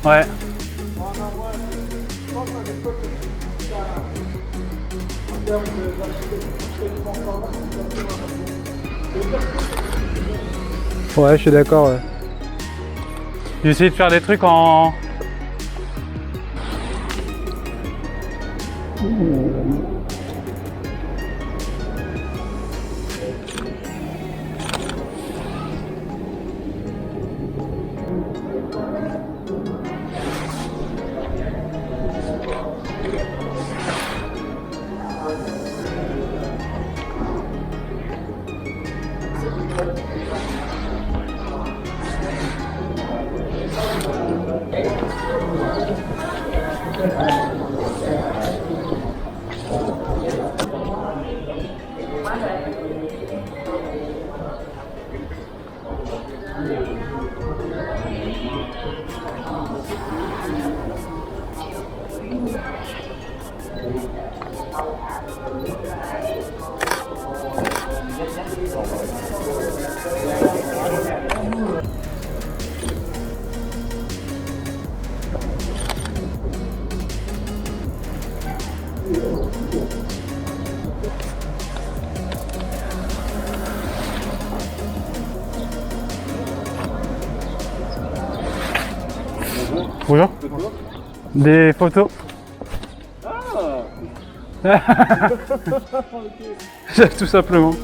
Ouais. Ouais, je suis d'accord. Ouais. J'ai essayé de faire des trucs en... Bonjour. Des photos. Tout simplement.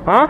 Hein?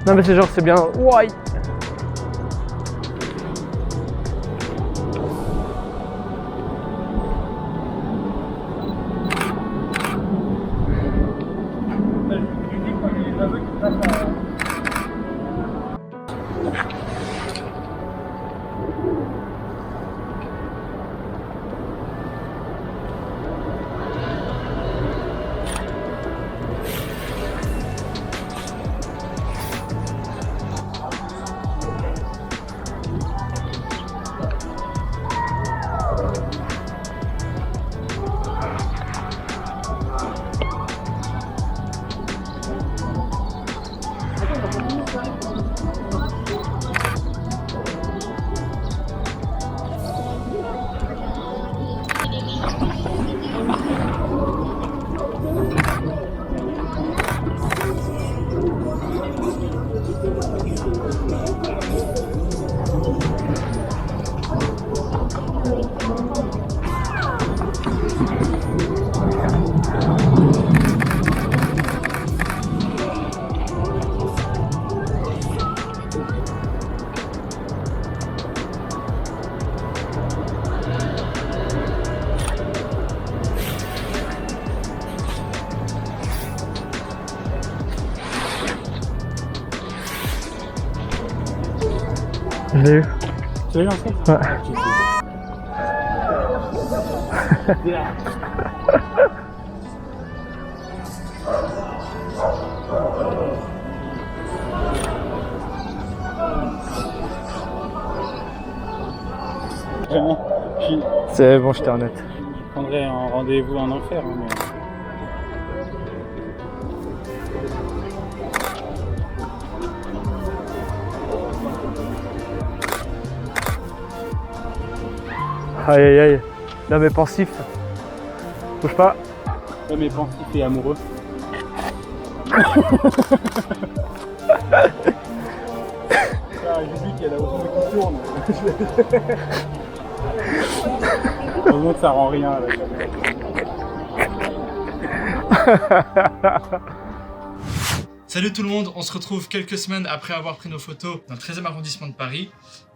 Non mais c'est genre c'est bien. Ouais. Je l'ai eu. Tu l'as eu en fait? Ouais. rien. Je C'est bon, j'étais honnête. prendrais un rendez-vous en enfer. Hein, mais... Aïe aïe aïe. Là, mais pensif. Bouge pas. Ouais, mais pensif et amoureux. Ah, j'oublie qu'il y a la hausse qui tourne. Heureusement que ça rend rien. Là. Salut tout le monde, on se retrouve quelques semaines après avoir pris nos photos dans le 13e arrondissement de Paris.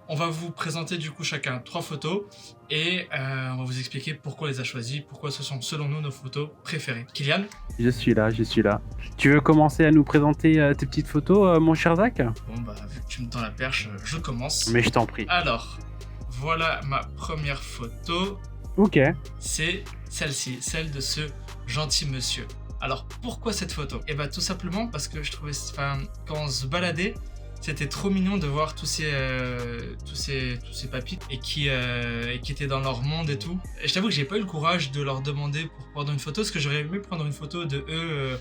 On va vous présenter du coup chacun 3 photos et on va vous expliquer pourquoi on les a choisies, pourquoi ce sont selon nous nos photos préférées. Kylian? Je suis là. Tu veux commencer à nous présenter tes petites photos, mon cher Zach? Bon bah vu que tu me tends la perche, je commence. Mais je t'en prie. Alors, voilà ma première photo, Ok. c'est celle-ci, celle de ce gentil monsieur. Alors pourquoi cette photo? Eh bah tout simplement parce que je trouvais, quand on se baladait, c'était trop mignon de voir tous ces papis et qui étaient dans leur monde et tout. Et je t'avoue que j'ai pas eu le courage de leur demander pour prendre une photo, parce que j'aurais aimé prendre une photo de eux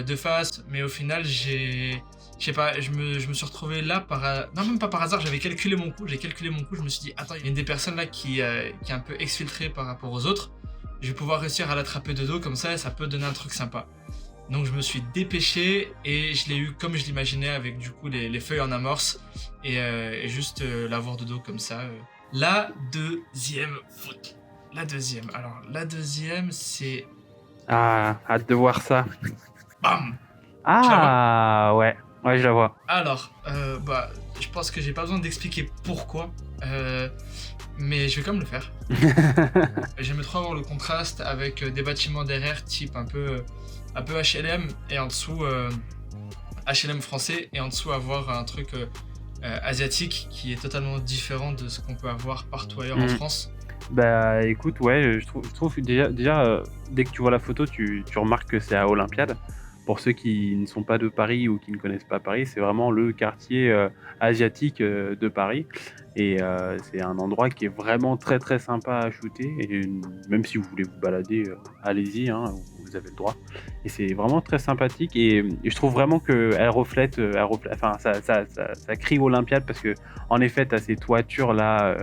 de face, mais au final je sais pas, je me suis retrouvé là non, même pas par hasard, j'ai calculé mon coup, je me suis dit attends, il y a une des personnes là qui est un peu exfiltrée par rapport aux autres, je vais pouvoir réussir à l'attraper de dos comme ça et ça peut donner un truc sympa. Donc je me suis dépêché et je l'ai eu comme je l'imaginais, avec du coup les feuilles en amorce et juste l'avoir de dos comme ça. La deuxième photo. Alors la deuxième c'est... Ah, hâte de voir ça. Bam! Ah, ouais, je la vois. Alors, bah, je pense que j'ai pas besoin d'expliquer pourquoi, mais je vais quand même le faire. J'aime trop avoir le contraste avec des bâtiments derrière, type un peu HLM, et en dessous HLM français, et en dessous avoir un truc asiatique qui est totalement différent de ce qu'on peut avoir partout ailleurs en France. Bah écoute, ouais, je trouve que déjà dès que tu vois la photo, tu remarques que c'est à Olympiade. Pour ceux qui ne sont pas de Paris ou qui ne connaissent pas Paris, c'est vraiment le quartier asiatique de Paris. Et c'est un endroit qui est vraiment très très sympa à shooter. Et même si vous voulez vous balader, allez-y, hein, vous avez le droit. Et c'est vraiment très sympathique. Et je trouve vraiment qu'elle reflète, enfin, ça crie Olympiade, parce que en effet, tu as ces toitures là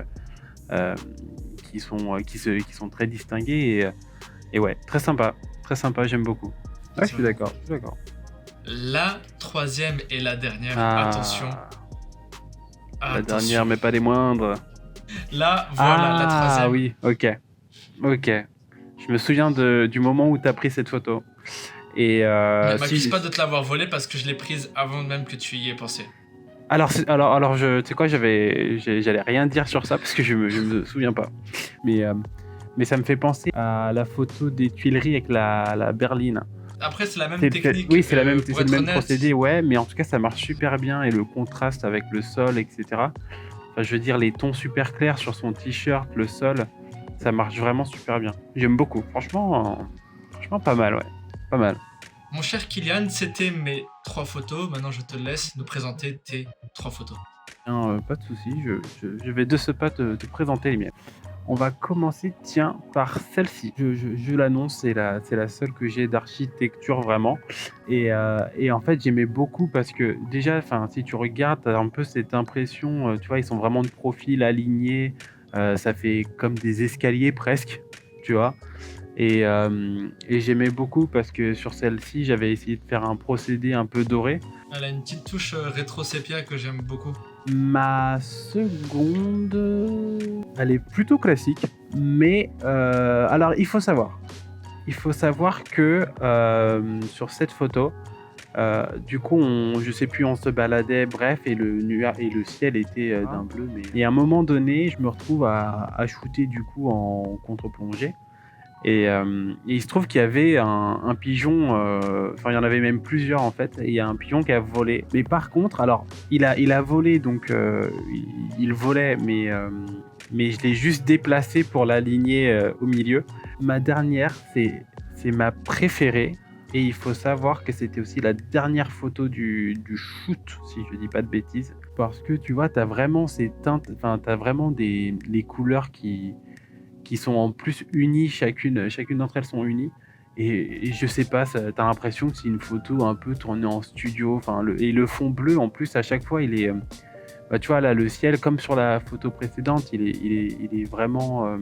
qui sont très distinguées. Et ouais, très sympa, j'aime beaucoup. Ouais, je suis d'accord. La troisième et la dernière, Ah, attention. La dernière, mais pas les moindres. Là, voilà, la troisième. Ah oui, ok. Je me souviens du moment où tu as pris cette photo. Et Ne m'accuse pas de te l'avoir volée, parce que je l'ai prise avant même que tu y aies pensé. Alors, tu sais quoi, j'allais rien dire sur ça parce que je me souviens pas. Mais ça me fait penser à la photo des Tuileries avec la berline. Après, c'est la même technique. Oui, c'est le même honnête. procédé, ouais, mais en tout cas, ça marche super bien, et le contraste avec le sol, etc. Enfin, je veux dire, les tons super clairs sur son t-shirt, le sol, ça marche vraiment super bien. J'aime beaucoup. Franchement, pas mal, ouais. Pas mal. Mon cher Kylian, c'était mes 3 photos. Maintenant, je te laisse nous présenter tes 3 photos. Pas de souci, je vais de ce pas te présenter les miennes. On va commencer, tiens, par celle-ci. Je l'annonce, c'est la seule que j'ai d'architecture vraiment. Et en fait, j'aimais beaucoup parce que déjà, si tu regardes, t'as un peu cette impression, tu vois, ils sont vraiment de profil, alignés. Ça fait comme des escaliers presque, tu vois. Et j'aimais beaucoup parce que sur celle-ci, j'avais essayé de faire un procédé un peu doré. Elle a une petite touche rétro-sépia que j'aime beaucoup. Ma seconde, elle est plutôt classique, mais alors il faut savoir que sur cette photo, du coup, je sais plus, on se baladait, bref, et le ciel était d'un bleu. Et à un moment donné, je me retrouve à shooter du coup en contre-plongée. Et il se trouve qu'il y avait un pigeon, enfin il y en avait même plusieurs en fait, et il y a un pigeon qui a volé. Mais par contre, alors il a volé, donc il volait, mais je l'ai juste déplacé pour l'aligner au milieu. Ma dernière, c'est ma préférée, et il faut savoir que c'était aussi la dernière photo du shoot, si je dis pas de bêtises. parce que tu vois, t'as vraiment ces teintes, enfin, t'as vraiment les couleurs qui sont en plus unies, chacune d'entre elles sont unies. Et je sais pas, t'as l'impression que c'est une photo un peu tournée en studio. Enfin, et le fond bleu, en plus, à chaque fois, il est. Bah, tu vois, là, le ciel, comme sur la photo précédente, il est vraiment.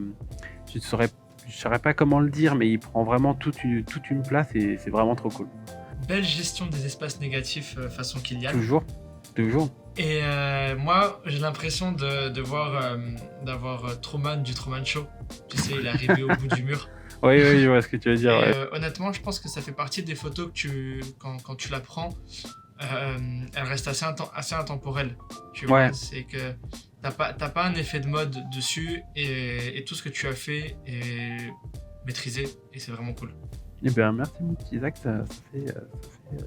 Je saurais pas comment le dire, mais il prend vraiment toute une place et c'est vraiment trop cool. Belle gestion des espaces négatifs façon Kylian. Toujours. Et moi, j'ai l'impression d'avoir Truman du Truman Show. Tu sais, il est arrivé au bout du mur. Oui, je vois ce que tu veux dire. Et, Ouais. honnêtement, je pense que ça fait partie des photos que quand tu la prends, elle reste assez intemporelle. Tu vois, Ouais. c'est que t'as pas un effet de mode dessus et tout ce que tu as fait est maîtrisé et c'est vraiment cool. Eh bien, merci mon petit Isaac, ça fait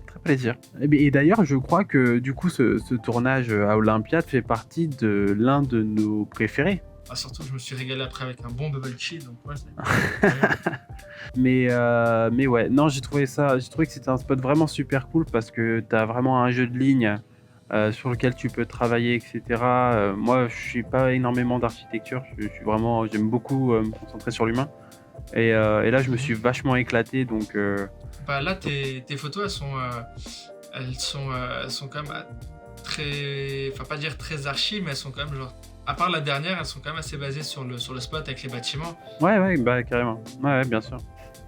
très plaisir. Et d'ailleurs, je crois que du coup, ce tournage à Olympiade fait partie de l'un de nos préférés. Ah, surtout, je me suis régalé après avec un bon bubble tea, donc ouais, c'est... Mais ouais, non, j'ai trouvé que c'était un spot vraiment super cool parce que t'as vraiment un jeu de lignes sur lequel tu peux travailler, etc. Moi, je suis pas énormément d'architecture, j'aime beaucoup me concentrer sur l'humain. Et là, je me suis vachement éclaté, donc Bah là, tes photos, elles sont quand même très... Enfin, pas dire très archi, mais elles sont quand même genre... À part la dernière, elles sont quand même assez basées sur le spot avec les bâtiments. ouais, bah carrément. Ouais, bien sûr.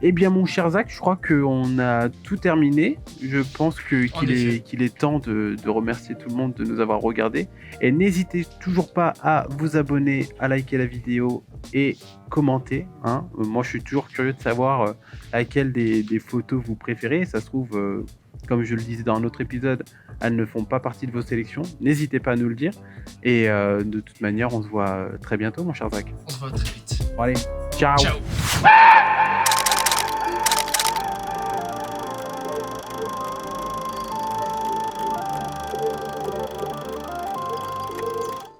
Eh bien, mon cher Zach, je crois qu'on a tout terminé. Je pense qu'il est temps de remercier tout le monde de nous avoir regardés. Et n'hésitez toujours pas à vous abonner, à liker la vidéo et commenter. Hein. Moi, je suis toujours curieux de savoir laquelle des photos vous préférez. Ça se trouve, comme je le disais dans un autre épisode, elles ne font pas partie de vos sélections. N'hésitez pas à nous le dire. Et de toute manière, on se voit très bientôt, mon cher Zach. On se voit très vite. Bon, allez, ciao. Ciao.